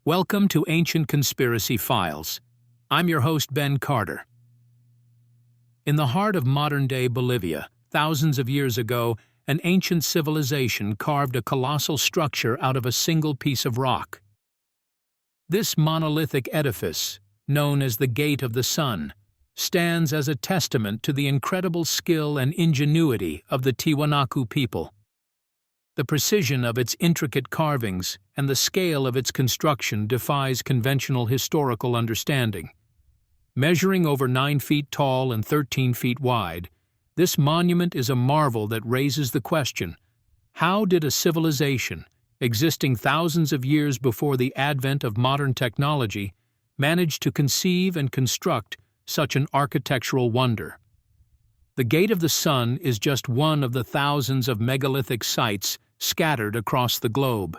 Welcome to Ancient Conspiracy Files. I'm your host, Ben Carter. In the heart of modern-day Bolivia, thousands of years ago, an ancient civilization carved a colossal structure out of a single piece of rock. This monolithic edifice, known as the Gate of the Sun, stands as a testament to the incredible skill and ingenuity of the Tiwanaku people. The precision of its intricate carvings and the scale of its construction defies conventional historical understanding. Measuring over 9 feet tall and 13 feet wide, this monument is a marvel that raises the question: how did a civilization, existing thousands of years before the advent of modern technology, manage to conceive and construct such an architectural wonder? The Gate of the Sun is just one of the thousands of megalithic sites scattered across the globe.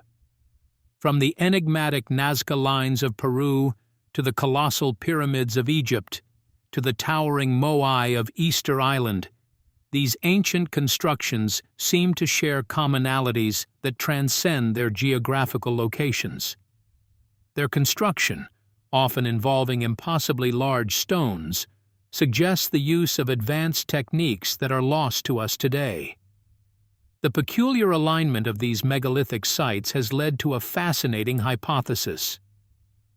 From the enigmatic Nazca lines of Peru to the colossal pyramids of Egypt to the towering Moai of Easter Island, these ancient constructions seem to share commonalities that transcend their geographical locations. Their construction, often involving impossibly large stones, suggests the use of advanced techniques that are lost to us today. The peculiar alignment of these megalithic sites has led to a fascinating hypothesis.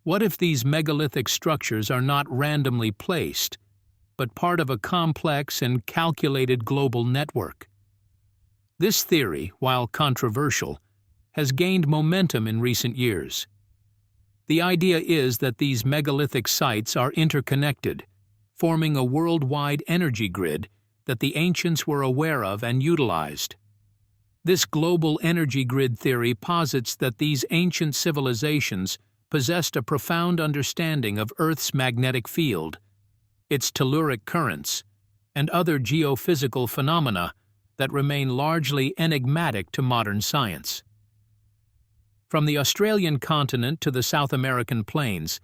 What if these megalithic structures are not randomly placed, but part of a complex and calculated global network? This theory, while controversial, has gained momentum in recent years. The idea is that these megalithic sites are interconnected, forming a worldwide energy grid that the ancients were aware of and utilized. This global energy grid theory posits that these ancient civilizations possessed a profound understanding of Earth's magnetic field, its telluric currents, and other geophysical phenomena that remain largely enigmatic to modern science. From the Australian continent to the South American plains,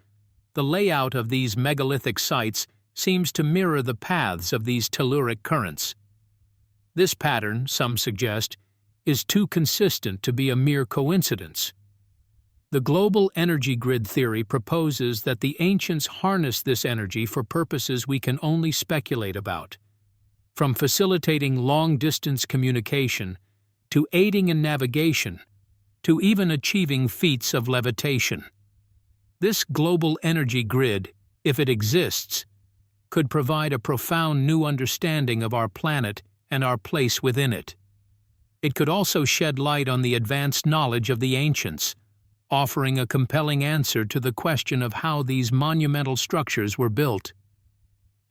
the layout of these megalithic sites seems to mirror the paths of these telluric currents. This pattern, some suggest, is too consistent to be a mere coincidence. The global energy grid theory proposes that the ancients harnessed this energy for purposes we can only speculate about, from facilitating long-distance communication to aiding in navigation to even achieving feats of levitation. This global energy grid, if it exists, could provide a profound new understanding of our planet and our place within it. It could also shed light on the advanced knowledge of the ancients, offering a compelling answer to the question of how these monumental structures were built.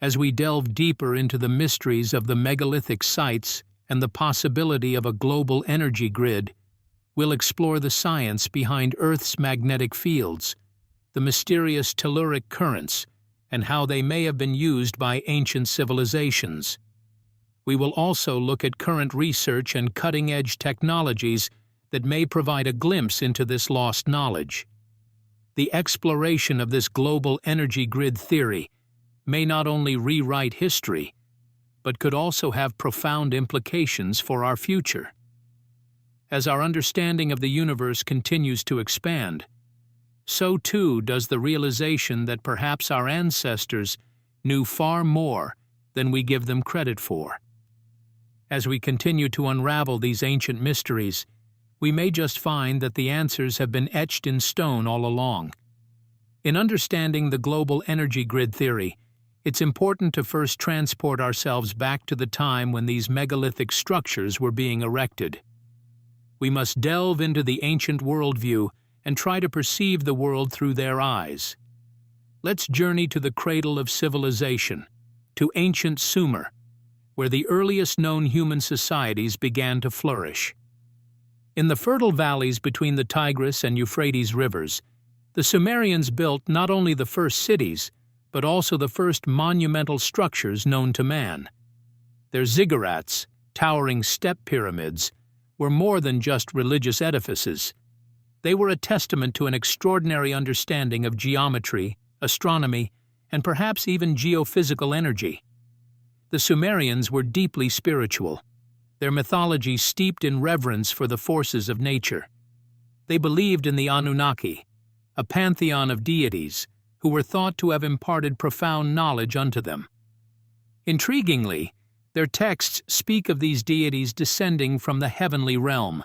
As we delve deeper into the mysteries of the megalithic sites and the possibility of a global energy grid, we'll explore the science behind Earth's magnetic fields, the mysterious telluric currents, and how they may have been used by ancient civilizations. We will also look at current research and cutting-edge technologies that may provide a glimpse into this lost knowledge. The exploration of this global energy grid theory may not only rewrite history, but could also have profound implications for our future. As our understanding of the universe continues to expand, so too does the realization that perhaps our ancestors knew far more than we give them credit for. As we continue to unravel these ancient mysteries, we may just find that the answers have been etched in stone all along. In understanding the global energy grid theory, it's important to first transport ourselves back to the time when these megalithic structures were being erected. We must delve into the ancient worldview and try to perceive the world through their eyes. Let's journey to the cradle of civilization, to ancient Sumer, where the earliest known human societies began to flourish. In the fertile valleys between the Tigris and Euphrates rivers, the Sumerians built not only the first cities, but also the first monumental structures known to man. Their ziggurats, towering step pyramids, were more than just religious edifices. They were a testament to an extraordinary understanding of geometry, astronomy, and perhaps even geophysical energy. The Sumerians were deeply spiritual, their mythology steeped in reverence for the forces of nature. They believed in the Anunnaki, a pantheon of deities who were thought to have imparted profound knowledge unto them. Intriguingly, their texts speak of these deities descending from the heavenly realm,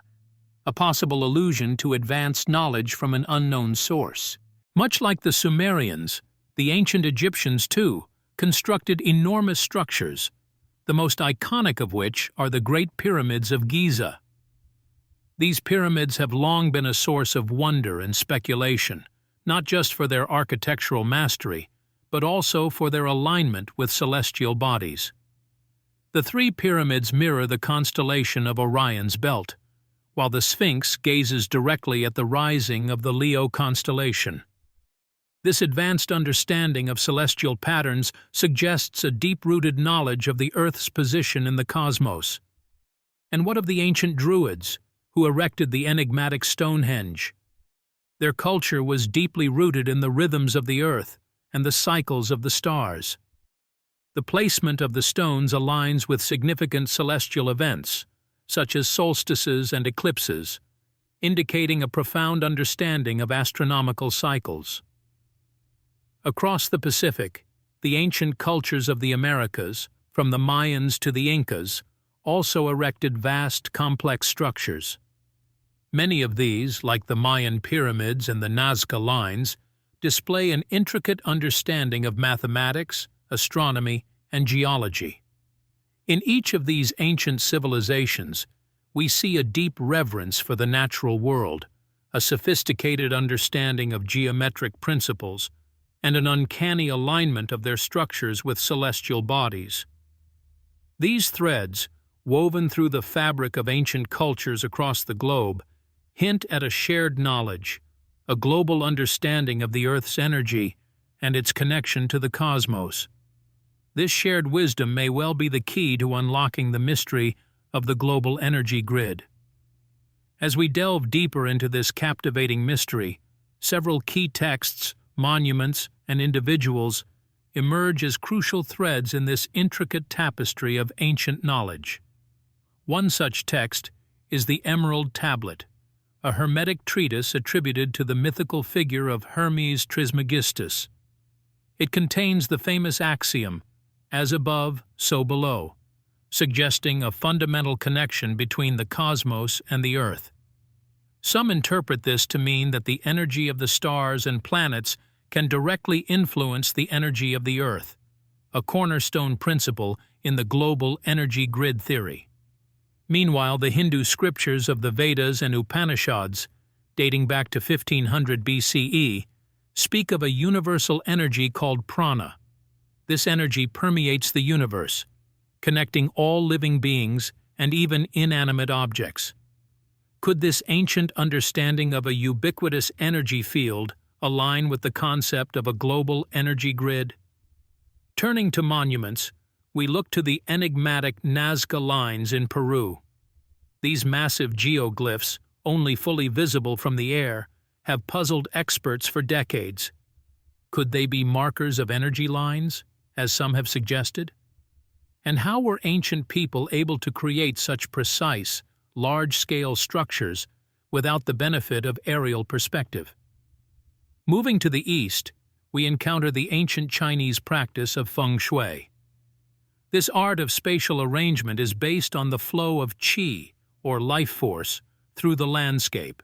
a possible allusion to advanced knowledge from an unknown source. Much like the Sumerians, the ancient Egyptians, too, constructed enormous structures, the most iconic of which are the Great Pyramids of Giza. These pyramids have long been a source of wonder and speculation, not just for their architectural mastery, but also for their alignment with celestial bodies. The three pyramids mirror the constellation of Orion's belt, while the Sphinx gazes directly at the rising of the Leo constellation. This advanced understanding of celestial patterns suggests a deep-rooted knowledge of the Earth's position in the cosmos. And what of the ancient Druids, who erected the enigmatic Stonehenge? Their culture was deeply rooted in the rhythms of the Earth and the cycles of the stars. The placement of the stones aligns with significant celestial events, such as solstices and eclipses, indicating a profound understanding of astronomical cycles. Across the Pacific, the ancient cultures of the Americas, from the Mayans to the Incas, also erected vast, complex structures. Many of these, like the Mayan pyramids and the Nazca lines, display an intricate understanding of mathematics, astronomy, and geology. In each of these ancient civilizations, we see a deep reverence for the natural world, a sophisticated understanding of geometric principles, and an uncanny alignment of their structures with celestial bodies. These threads, woven through the fabric of ancient cultures across the globe, hint at a shared knowledge, a global understanding of the Earth's energy and its connection to the cosmos. This shared wisdom may well be the key to unlocking the mystery of the global energy grid. As we delve deeper into this captivating mystery, several key texts, monuments, and individuals emerge as crucial threads in this intricate tapestry of ancient knowledge. One such text is the Emerald Tablet, a Hermetic treatise attributed to the mythical figure of Hermes Trismegistus. It contains the famous axiom, "as above, so below," suggesting a fundamental connection between the cosmos and the Earth. Some interpret this to mean that the energy of the stars and planets can directly influence the energy of the Earth, a cornerstone principle in the global energy grid theory. Meanwhile, the Hindu scriptures of the Vedas and Upanishads, dating back to 1500 BCE, speak of a universal energy called prana. This energy permeates the universe, connecting all living beings and even inanimate objects. Could this ancient understanding of a ubiquitous energy field align with the concept of a global energy grid? Turning to monuments, we look to the enigmatic Nazca lines in Peru. These massive geoglyphs, only fully visible from the air, have puzzled experts for decades. Could they be markers of energy lines, as some have suggested? And how were ancient people able to create such precise, large-scale structures without the benefit of aerial perspective? Moving to the east, we encounter the ancient Chinese practice of feng shui. This art of spatial arrangement is based on the flow of qi, or life force, through the landscape.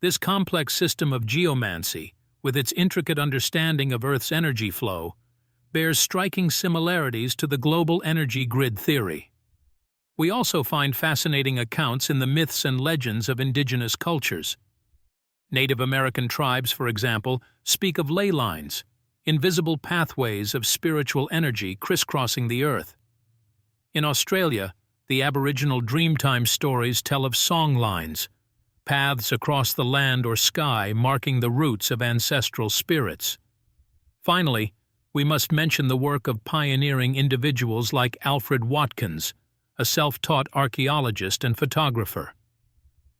This complex system of geomancy, with its intricate understanding of Earth's energy flow, bears striking similarities to the global energy grid theory. We also find fascinating accounts in the myths and legends of indigenous cultures. Native American tribes, for example, speak of ley lines, invisible pathways of spiritual energy crisscrossing the Earth. In Australia, the Aboriginal Dreamtime stories tell of song lines, paths across the land or sky marking the routes of ancestral spirits. Finally, we must mention the work of pioneering individuals like Alfred Watkins, a self-taught archaeologist and photographer.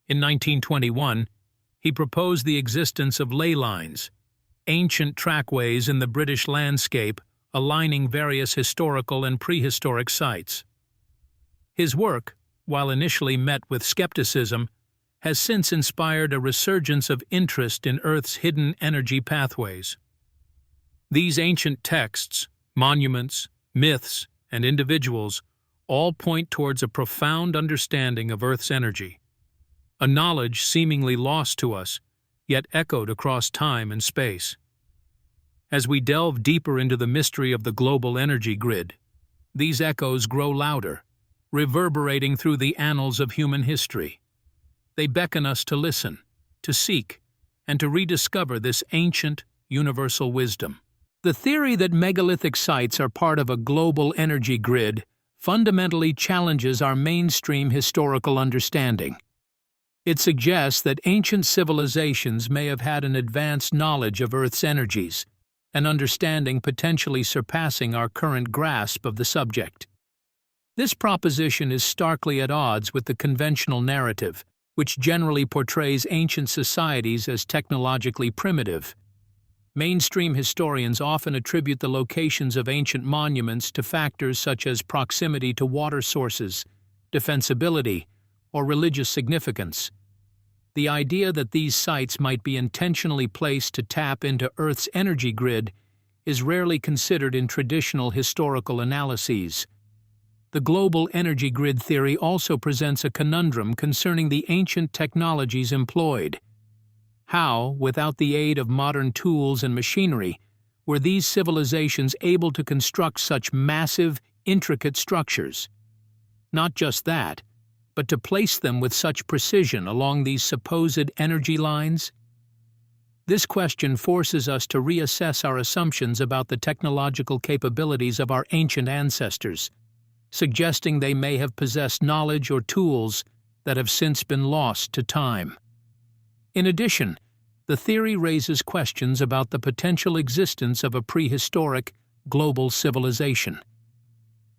In 1921, he proposed the existence of ley lines, ancient trackways in the British landscape aligning various historical and prehistoric sites. His work, while initially met with skepticism, has since inspired a resurgence of interest in Earth's hidden energy pathways. These ancient texts, monuments, myths, and individuals all point towards a profound understanding of Earth's energy, a knowledge seemingly lost to us, yet echoed across time and space. As we delve deeper into the mystery of the global energy grid, these echoes grow louder, reverberating through the annals of human history. They beckon us to listen, to seek, and to rediscover this ancient, universal wisdom. The theory that megalithic sites are part of a global energy grid fundamentally challenges our mainstream historical understanding. It suggests that ancient civilizations may have had an advanced knowledge of Earth's energies, an understanding potentially surpassing our current grasp of the subject. This proposition is starkly at odds with the conventional narrative, which generally portrays ancient societies as technologically primitive. Mainstream historians often attribute the locations of ancient monuments to factors such as proximity to water sources, defensibility, or religious significance. The idea that these sites might be intentionally placed to tap into Earth's energy grid is rarely considered in traditional historical analyses. The global energy grid theory also presents a conundrum concerning the ancient technologies employed. How, without the aid of modern tools and machinery, were these civilizations able to construct such massive, intricate structures? Not just that, but to place them with such precision along these supposed energy lines? This question forces us to reassess our assumptions about the technological capabilities of our ancient ancestors, suggesting they may have possessed knowledge or tools that have since been lost to time. In addition, the theory raises questions about the potential existence of a prehistoric, global civilization.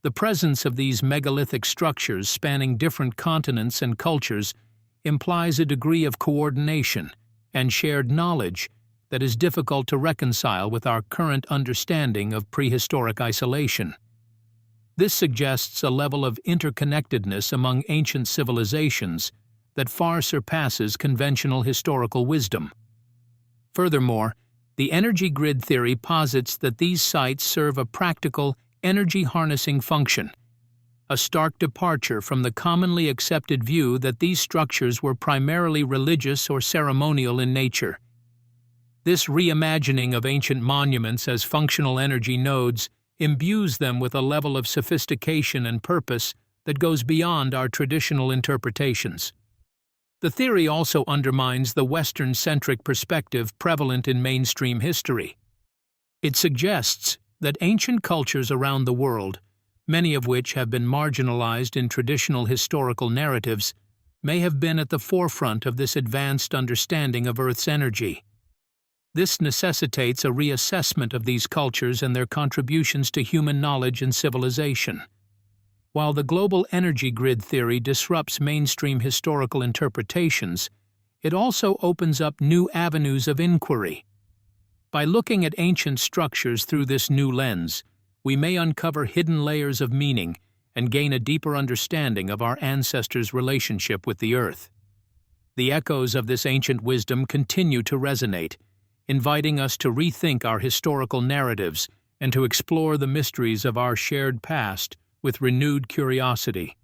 The presence of these megalithic structures spanning different continents and cultures implies a degree of coordination and shared knowledge that is difficult to reconcile with our current understanding of prehistoric isolation. This suggests a level of interconnectedness among ancient civilizations that far surpasses conventional historical wisdom. Furthermore, the energy grid theory posits that these sites serve a practical, energy-harnessing function, a stark departure from the commonly accepted view that these structures were primarily religious or ceremonial in nature. This reimagining of ancient monuments as functional energy nodes imbues them with a level of sophistication and purpose that goes beyond our traditional interpretations. The theory also undermines the Western-centric perspective prevalent in mainstream history. It suggests that ancient cultures around the world, many of which have been marginalized in traditional historical narratives, may have been at the forefront of this advanced understanding of Earth's energy. This necessitates a reassessment of these cultures and their contributions to human knowledge and civilization. While the global energy grid theory disrupts mainstream historical interpretations, it also opens up new avenues of inquiry. By looking at ancient structures through this new lens, we may uncover hidden layers of meaning and gain a deeper understanding of our ancestors' relationship with the Earth. The echoes of this ancient wisdom continue to resonate, inviting us to rethink our historical narratives and to explore the mysteries of our shared past with renewed curiosity.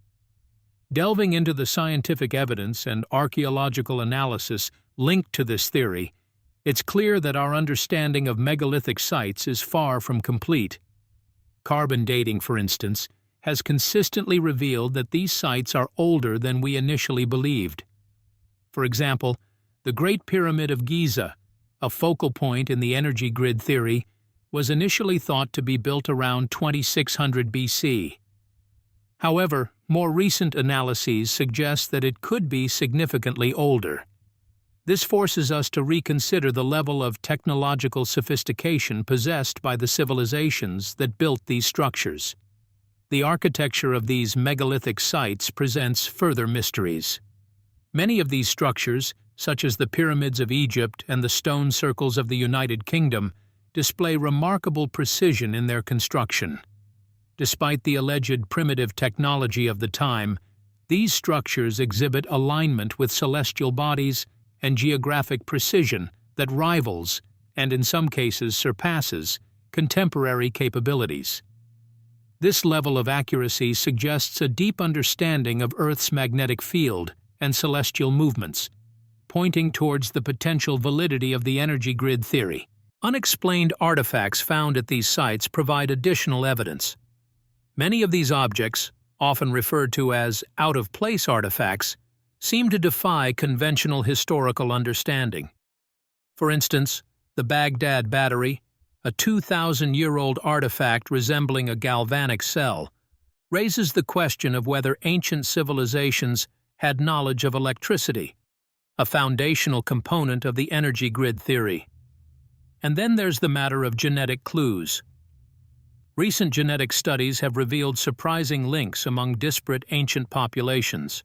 Delving into the scientific evidence and archaeological analysis linked to this theory, it's clear that our understanding of megalithic sites is far from complete. Carbon dating, for instance, has consistently revealed that these sites are older than we initially believed. For example, the Great Pyramid of Giza, a focal point in the energy grid theory, was initially thought to be built around 2600 BC. However, more recent analyses suggest that it could be significantly older. This forces us to reconsider the level of technological sophistication possessed by the civilizations that built these structures. The architecture of these megalithic sites presents further mysteries. Many of these structures, such as the pyramids of Egypt and the stone circles of the United Kingdom, display remarkable precision in their construction. Despite the alleged primitive technology of the time, These structures exhibit alignment with celestial bodies and geographic precision that rivals, and in some cases surpasses, contemporary capabilities. This level of accuracy suggests a deep understanding of Earth's magnetic field and celestial movements, pointing towards the potential validity of the energy grid theory. Unexplained artifacts found at these sites provide additional evidence. Many of these objects, often referred to as out-of-place artifacts, seem to defy conventional historical understanding. For instance, the Baghdad Battery, a 2,000-year-old artifact resembling a galvanic cell, raises the question of whether ancient civilizations had knowledge of electricity, a foundational component of the energy grid theory. And then there's the matter of genetic clues. Recent genetic studies have revealed surprising links among disparate ancient populations.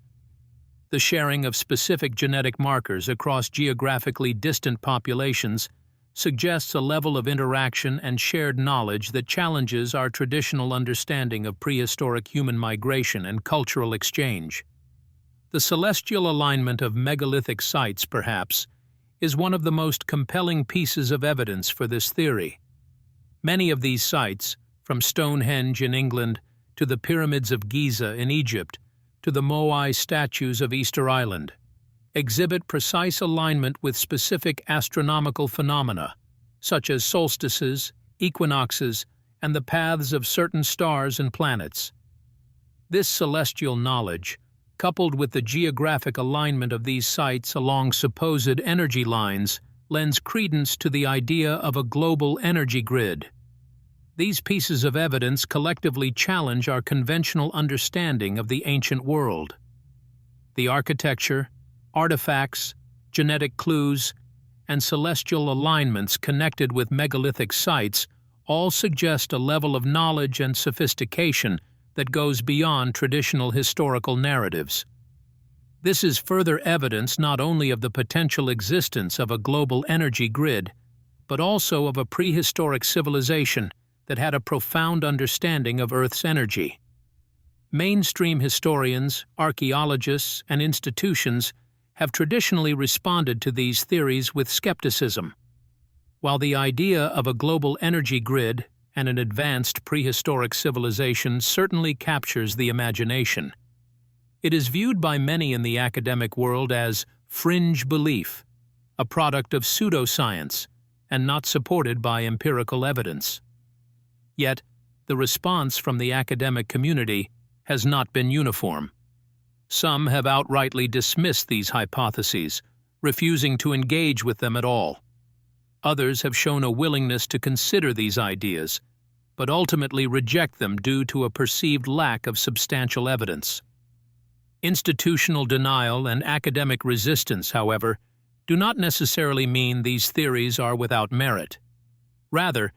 The sharing of specific genetic markers across geographically distant populations suggests a level of interaction and shared knowledge that challenges our traditional understanding of prehistoric human migration and cultural exchange. The celestial alignment of megalithic sites, perhaps, is one of the most compelling pieces of evidence for this theory. Many of these sites, from Stonehenge in England to the pyramids of Giza in Egypt to the Moai statues of Easter Island, exhibit precise alignment with specific astronomical phenomena, such as solstices, equinoxes, and the paths of certain stars and planets. This celestial knowledge, coupled with the geographic alignment of these sites along supposed energy lines, lends credence to the idea of a global energy grid. These pieces of evidence collectively challenge our conventional understanding of the ancient world. The architecture, artifacts, genetic clues, and celestial alignments connected with megalithic sites all suggest a level of knowledge and sophistication that goes beyond traditional historical narratives. This is further evidence not only of the potential existence of a global energy grid, but also of a prehistoric civilization that had a profound understanding of Earth's energy. Mainstream historians, archaeologists, and institutions have traditionally responded to these theories with skepticism. While the idea of a global energy grid and an advanced prehistoric civilization certainly captures the imagination, it is viewed by many in the academic world as fringe belief, a product of pseudoscience, and not supported by empirical evidence. Yet, the response from the academic community has not been uniform. Some have outrightly dismissed these hypotheses, refusing to engage with them at all. Others have shown a willingness to consider these ideas, but ultimately reject them due to a perceived lack of substantial evidence. Institutional denial and academic resistance, however, do not necessarily mean these theories are without merit. Rather,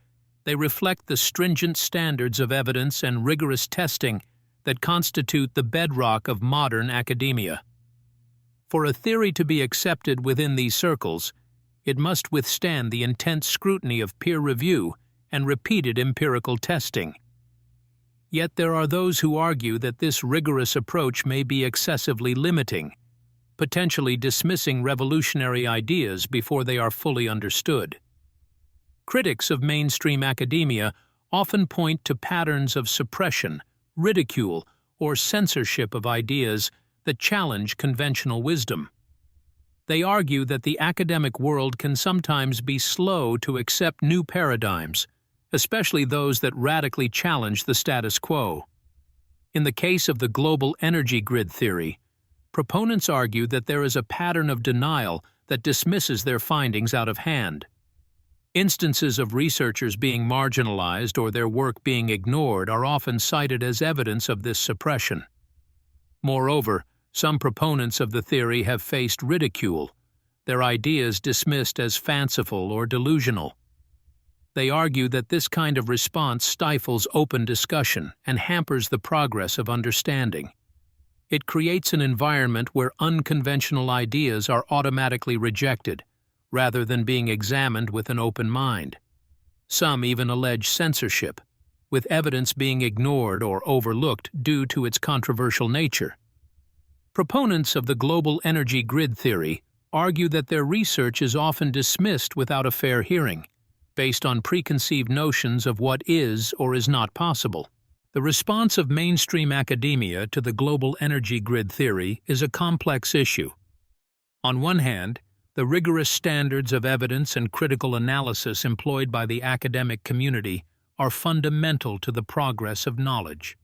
they reflect the stringent standards of evidence and rigorous testing that constitute the bedrock of modern academia. For a theory to be accepted within these circles, it must withstand the intense scrutiny of peer review and repeated empirical testing. Yet there are those who argue that this rigorous approach may be excessively limiting, potentially dismissing revolutionary ideas before they are fully understood. Critics of mainstream academia often point to patterns of suppression, ridicule, or censorship of ideas that challenge conventional wisdom. They argue that the academic world can sometimes be slow to accept new paradigms, especially those that radically challenge the status quo. In the case of the global energy grid theory, proponents argue that there is a pattern of denial that dismisses their findings out of hand. Instances of researchers being marginalized or their work being ignored are often cited as evidence of this suppression. Moreover, some proponents of the theory have faced ridicule, their ideas dismissed as fanciful or delusional. They argue that this kind of response stifles open discussion and hampers the progress of understanding. It creates an environment where unconventional ideas are automatically rejected, rather than being examined with an open mind. Some even allege censorship, with evidence being ignored or overlooked due to its controversial nature. Proponents of the global energy grid theory argue that their research is often dismissed without a fair hearing, based on preconceived notions of what is or is not possible. The response of mainstream academia to the global energy grid theory is a complex issue. On one hand, the rigorous standards of evidence and critical analysis employed by the academic community are fundamental to the progress of knowledge.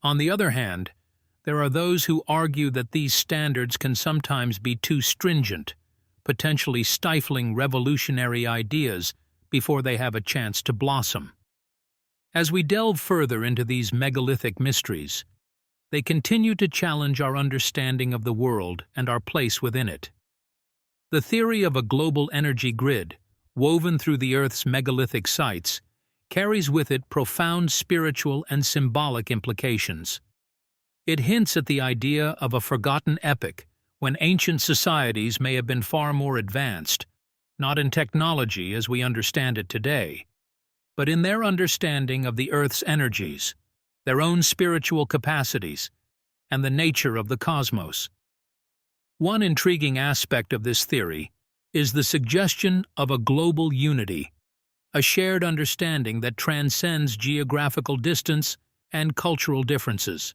On the other hand, there are those who argue that these standards can sometimes be too stringent, potentially stifling revolutionary ideas before they have a chance to blossom. As we delve further into these megalithic mysteries, they continue to challenge our understanding of the world and our place within it. The theory of a global energy grid, woven through the Earth's megalithic sites, carries with it profound spiritual and symbolic implications. It hints at the idea of a forgotten epoch when ancient societies may have been far more advanced, not in technology as we understand it today, but in their understanding of the Earth's energies, their own spiritual capacities, and the nature of the cosmos. One intriguing aspect of this theory is the suggestion of a global unity, a shared understanding that transcends geographical distance and cultural differences.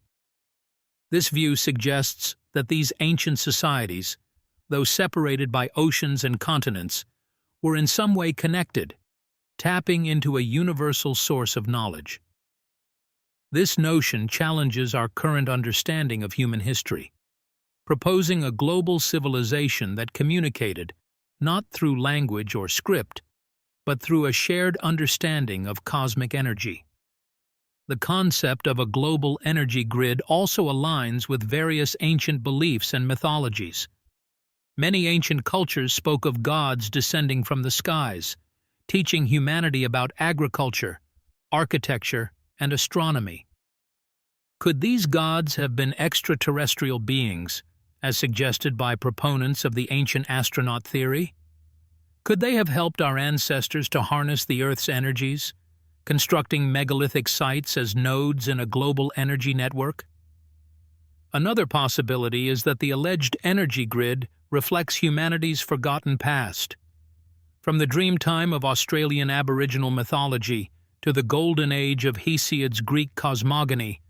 This view suggests that these ancient societies, though separated by oceans and continents, were in some way connected, tapping into a universal source of knowledge. This notion challenges our current understanding of human history, proposing a global civilization that communicated not through language or script, but through a shared understanding of cosmic energy. The concept of a global energy grid also aligns with various ancient beliefs and mythologies. Many ancient cultures spoke of gods descending from the skies, teaching humanity about agriculture, architecture, and astronomy. Could these gods have been extraterrestrial beings, as suggested by proponents of the ancient astronaut theory? Could they have helped our ancestors to harness the Earth's energies, constructing megalithic sites as nodes in a global energy network? Another possibility is that the alleged energy grid reflects humanity's forgotten past. From the dreamtime of Australian Aboriginal mythology to the golden age of Hesiod's Greek cosmogony,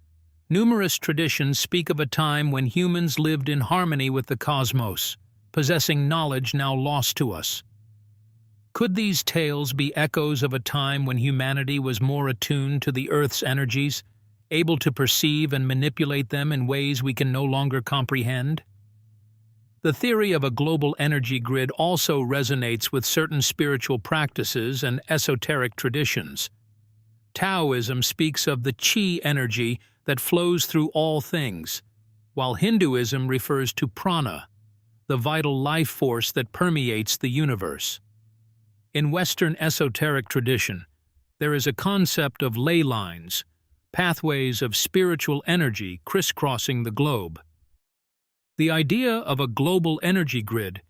numerous traditions speak of a time when humans lived in harmony with the cosmos, possessing knowledge now lost to us. Could these tales be echoes of a time when humanity was more attuned to the Earth's energies, able to perceive and manipulate them in ways we can no longer comprehend? The theory of a global energy grid also resonates with certain spiritual practices and esoteric traditions. Taoism speaks of the qi energy that flows through all things, while Hinduism refers to prana, the vital life force that permeates the universe. In Western esoteric tradition, there is a concept of ley lines, pathways of spiritual energy crisscrossing the globe. The idea of a global energy grid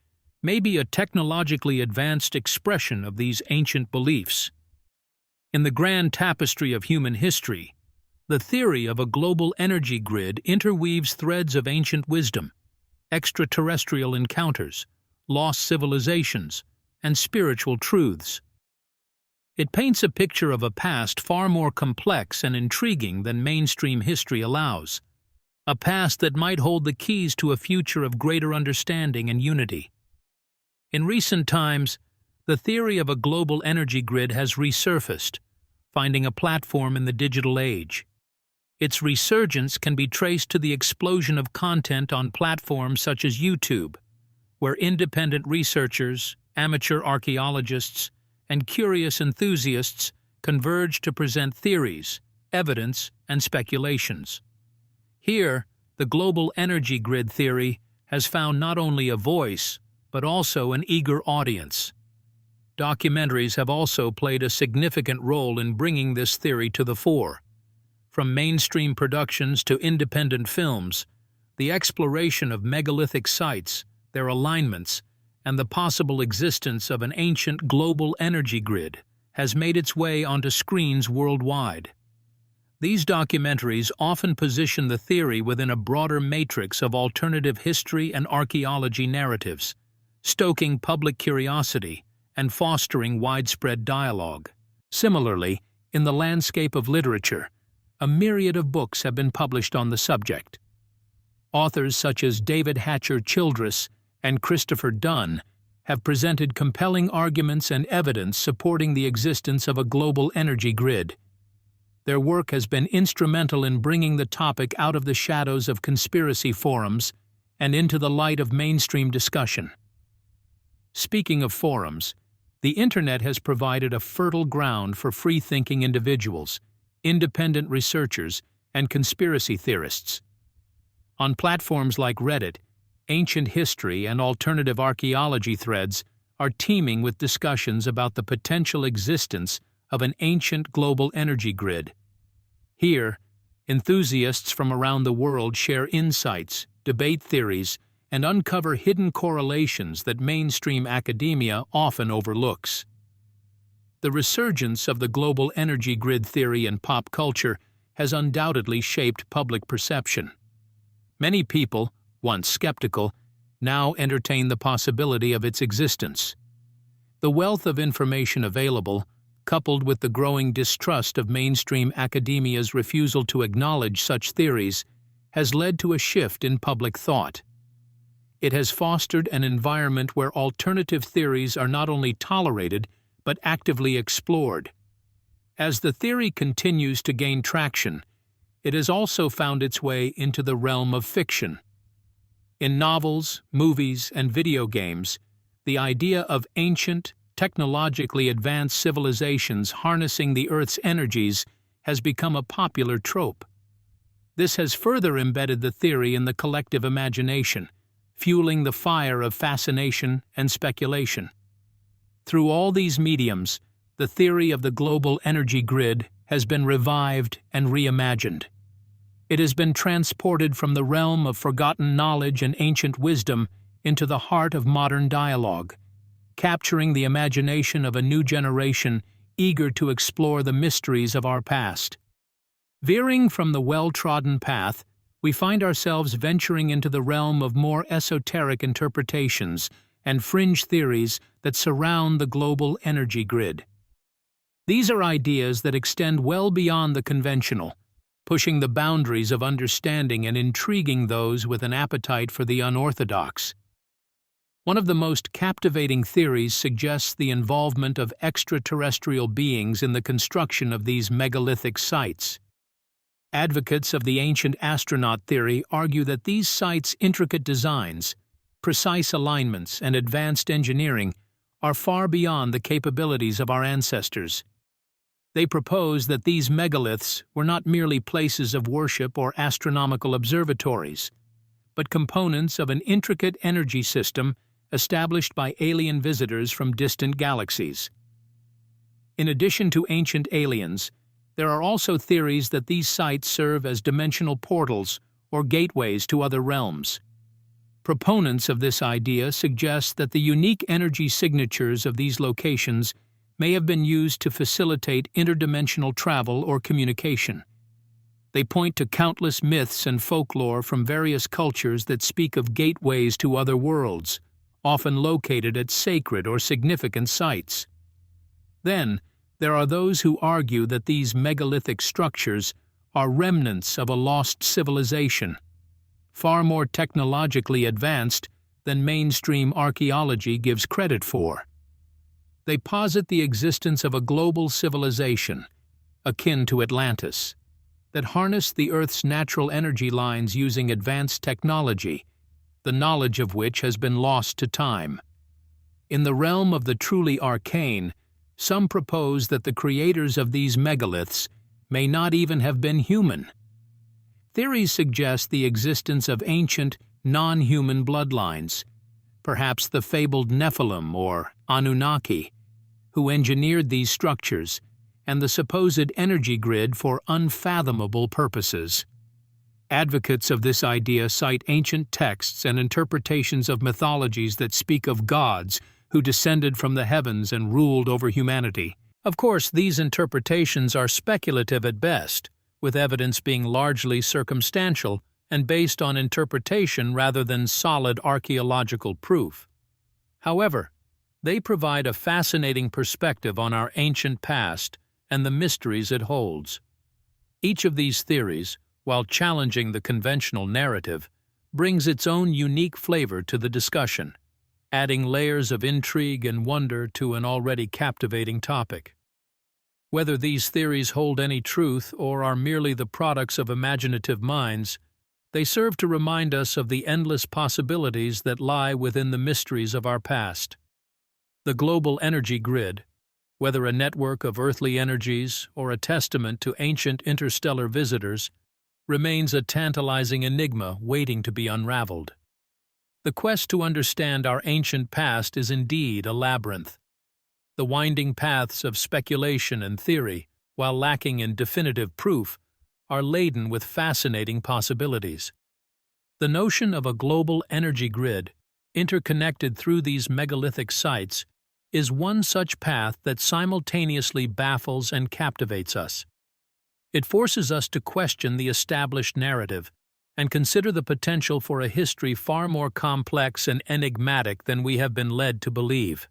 may be a technologically advanced expression of these ancient beliefs. In the grand tapestry of human history, the theory of a global energy grid interweaves threads of ancient wisdom, extraterrestrial encounters, lost civilizations, and spiritual truths. It paints a picture of a past far more complex and intriguing than mainstream history allows, a past that might hold the keys to a future of greater understanding and unity. In recent times, the theory of a global energy grid has resurfaced, finding a platform in the digital age. Its resurgence can be traced to the explosion of content on platforms such as YouTube, where independent researchers, amateur archaeologists, and curious enthusiasts converge to present theories, evidence, and speculations. Here, the global energy grid theory has found not only a voice, but also an eager audience. Documentaries have also played a significant role in bringing this theory to the fore. From mainstream productions to independent films, the exploration of megalithic sites, their alignments, and the possible existence of an ancient global energy grid has made its way onto screens worldwide. These documentaries often position the theory within a broader matrix of alternative history and archaeology narratives, stoking public curiosity and fostering widespread dialogue. Similarly, in the landscape of literature, a myriad of books have been published on the subject. Authors such as David Hatcher Childress and Christopher Dunn have presented compelling arguments and evidence supporting the existence of a global energy grid. Their work has been instrumental in bringing the topic out of the shadows of conspiracy forums and into the light of mainstream discussion. Speaking of forums, the Internet has provided a fertile ground for free-thinking individuals, independent researchers, and conspiracy theorists. On platforms like Reddit, ancient history and alternative archaeology threads are teeming with discussions about the potential existence of an ancient global energy grid. Here, enthusiasts from around the world share insights, debate theories, and uncover hidden correlations that mainstream academia often overlooks. The resurgence of the global energy grid theory in pop culture has undoubtedly shaped public perception. Many people, once skeptical, now entertain the possibility of its existence. The wealth of information available, coupled with the growing distrust of mainstream academia's refusal to acknowledge such theories, has led to a shift in public thought. It has fostered an environment where alternative theories are not only tolerated, but actively explored. As the theory continues to gain traction, it has also found its way into the realm of fiction. In novels, movies, and video games, the idea of ancient, technologically advanced civilizations harnessing the Earth's energies has become a popular trope. This has further embedded the theory in the collective imagination, fueling the fire of fascination and speculation. Through all these mediums, the theory of the global energy grid has been revived and reimagined. It has been transported from the realm of forgotten knowledge and ancient wisdom into the heart of modern dialogue, capturing the imagination of a new generation eager to explore the mysteries of our past. Veering from the well-trodden path, we find ourselves venturing into the realm of more esoteric interpretations and fringe theories that surround the global energy grid. These are ideas that extend well beyond the conventional, pushing the boundaries of understanding and intriguing those with an appetite for the unorthodox. One of the most captivating theories suggests the involvement of extraterrestrial beings in the construction of these megalithic sites. Advocates of the ancient astronaut theory argue that these sites' intricate designs, precise alignments, and advanced engineering are far beyond the capabilities of our ancestors. They propose that these megaliths were not merely places of worship or astronomical observatories, but components of an intricate energy system established by alien visitors from distant galaxies. In addition to ancient aliens, there are also theories that these sites serve as dimensional portals or gateways to other realms. Proponents of this idea suggest that the unique energy signatures of these locations may have been used to facilitate interdimensional travel or communication. They point to countless myths and folklore from various cultures that speak of gateways to other worlds, often located at sacred or significant sites. Then, there are those who argue that these megalithic structures are remnants of a lost civilization, far more technologically advanced than mainstream archaeology gives credit for. They posit the existence of a global civilization, akin to Atlantis, that harnessed the Earth's natural energy lines using advanced technology, the knowledge of which has been lost to time. In the realm of the truly arcane, some propose that the creators of these megaliths may not even have been human. Theories suggest the existence of ancient, non-human bloodlines, perhaps the fabled Nephilim or Anunnaki, who engineered these structures and the supposed energy grid for unfathomable purposes. Advocates of this idea cite ancient texts and interpretations of mythologies that speak of gods who descended from the heavens and ruled over humanity. Of course, these interpretations are speculative at best, with evidence being largely circumstantial and based on interpretation rather than solid archaeological proof. However, they provide a fascinating perspective on our ancient past and the mysteries it holds. Each of these theories, while challenging the conventional narrative, brings its own unique flavor to the discussion, adding layers of intrigue and wonder to an already captivating topic. Whether these theories hold any truth or are merely the products of imaginative minds, they serve to remind us of the endless possibilities that lie within the mysteries of our past. The global energy grid, whether a network of earthly energies or a testament to ancient interstellar visitors, remains a tantalizing enigma waiting to be unraveled. The quest to understand our ancient past is indeed a labyrinth. The winding paths of speculation and theory, while lacking in definitive proof, are laden with fascinating possibilities. The notion of a global energy grid, interconnected through these megalithic sites, is one such path that simultaneously baffles and captivates us. It forces us to question the established narrative and consider the potential for a history far more complex and enigmatic than we have been led to believe.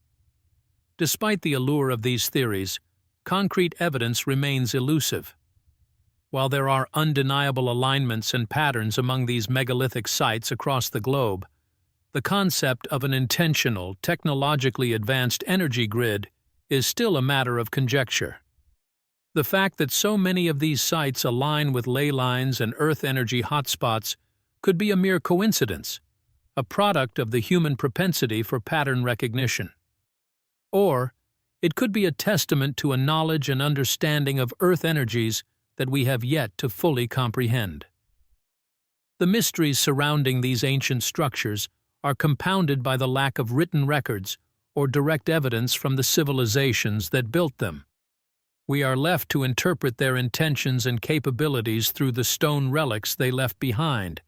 Despite the allure of these theories, concrete evidence remains elusive. While there are undeniable alignments and patterns among these megalithic sites across the globe, the concept of an intentional, technologically advanced energy grid is still a matter of conjecture. The fact that so many of these sites align with ley lines and Earth energy hotspots could be a mere coincidence, a product of the human propensity for pattern recognition. Or, it could be a testament to a knowledge and understanding of Earth energies that we have yet to fully comprehend. The mysteries surrounding these ancient structures are compounded by the lack of written records or direct evidence from the civilizations that built them. We are left to interpret their intentions and capabilities through the stone relics they left behind,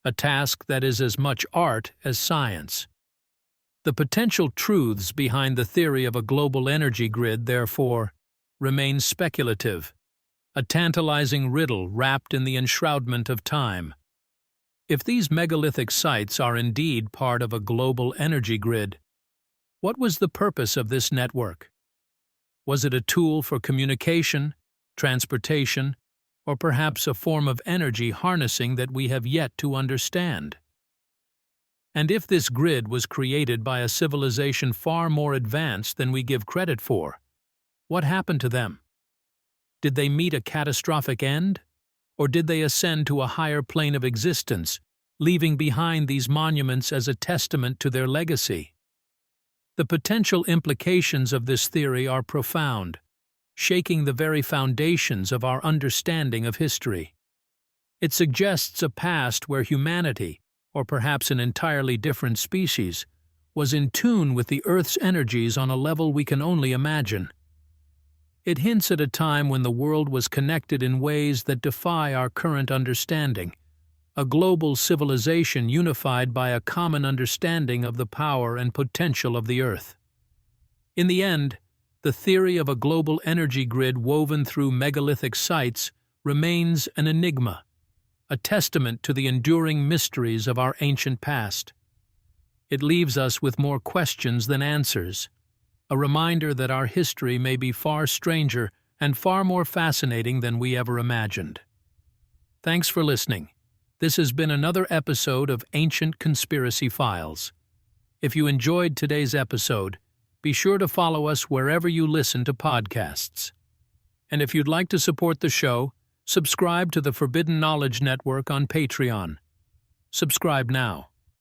a task that is as much art as science. The potential truths behind the theory of a global energy grid, therefore, remain speculative, a tantalizing riddle wrapped in the enshroudment of time. If these megalithic sites are indeed part of a global energy grid, what was the purpose of this network? Was it a tool for communication, transportation, or perhaps a form of energy harnessing that we have yet to understand? And if this grid was created by a civilization far more advanced than we give credit for, what happened to them? Did they meet a catastrophic end? Or did they ascend to a higher plane of existence, leaving behind these monuments as a testament to their legacy? The potential implications of this theory are profound, shaking the very foundations of our understanding of history. It suggests a past where humanity, or perhaps an entirely different species, was in tune with the Earth's energies on a level we can only imagine. It hints at a time when the world was connected in ways that defy our current understanding, a global civilization unified by a common understanding of the power and potential of the Earth. In the end, the theory of a global energy grid woven through megalithic sites remains an enigma, a testament to the enduring mysteries of our ancient past. It leaves us with more questions than answers, a reminder that our history may be far stranger and far more fascinating than we ever imagined. Thanks for listening. This has been another episode of Ancient Conspiracy Files. If you enjoyed today's episode, be sure to follow us wherever you listen to podcasts. And if you'd like to support the show, subscribe to the Forbidden Knowledge Network on Patreon. Subscribe now.